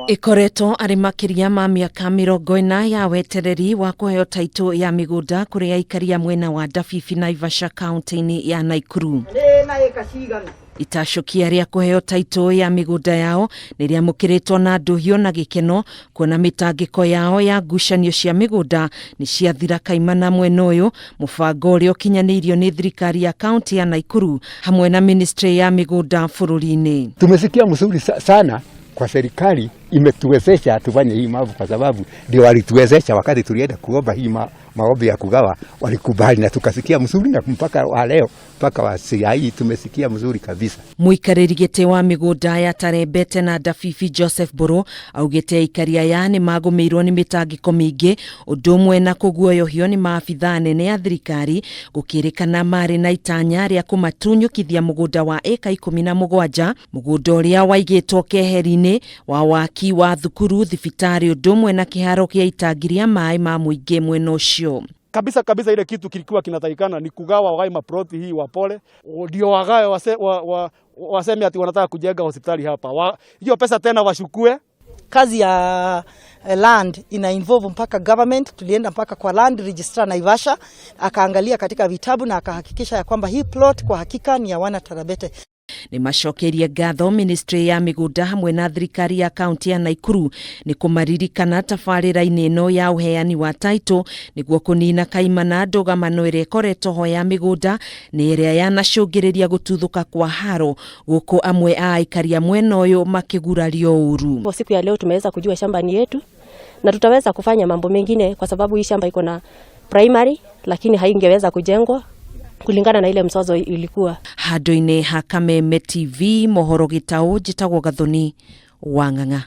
ikoretwo ari makiria ma miaka 40 ya wetereri wa kuheo taitu ya migunda kuri Aikari ya mwena wa Ndabibi Naivasha kaunti-ini ya Aikari. Itashukia ria kuheo taitu ya migunda yao niria mukiritwo na nduhio na gikeno kuona mitangiko yao ya ngucanio cia migunda ni ciathira kaimana mwena uyu. Mubango uria ukinyanirio ni thirikari ya kaunti ya Aikari hamwe na ministry ya migunda bururi-ini. Tumesikia mzuri sana kwa serikali imetuwezesha tufanye hii mambo, kwa sababu ndio walituwezesha wakati tulienda kuomba hii maombi ya kugawa, walikubali na tukasikia mzuri, na mpaka wa leo mpaka wa hii tumesikia mzuri kabisa. Muikariri gite wa migunda ya Tarembete na Ndabibi Joseph Boro augite Aikari aya ni magumirwo ni mitangiko mingi udumwe na kuguoyohio ni maabitha nene ya thirikari gukirikana mari na itanya ria kumatunyukithia mugunda wa eka 17 mugunda uria waigitwo keheri-ini wa waki wa thukuru, thibitari udumwe na kiharo kia itangiria mai ma muingi mwena ucio. Kabisa ile kitu kilikuwa kinatakikana ni kugawa wagae maproti hii wapole, ndio wagae waseme ati wanataka kujenga hospitali hapa. Hiyo pesa tena washukue. Kazi ya land ina involve mpaka government. Tulienda mpaka kwa land registrar Naivasha, akaangalia katika vitabu na akahakikisha ya kwamba hii plot kwa hakika ni ya wana Tarembete. Ni macokeria ngatho ministry ya migunda hamwe na thirikari ya kaunti ya Aikari ni kumaririkana tabarĩra-inĩ ĩno ya uheani wa taitu niguo kunina kaimana ndugamano ĩrĩa ĩkoretwo ho ya migunda nĩ ĩrĩa yanacũngĩrĩria gũtuthũka kwa haro gũkũ amwe a Aikari mwena ũyũ makigurario uru. Siku ya leo tumeweza kujua shamba ni yetu na tutaweza kufanya mambo mengine, kwa sababu hii shamba iko na primary lakini haingeweza kujengwa kulingana na ile msozo ilikuwa. Hado-inĩ ha Kameme TV mohoro gitau jitagwo Gathoni Wang'ang'a.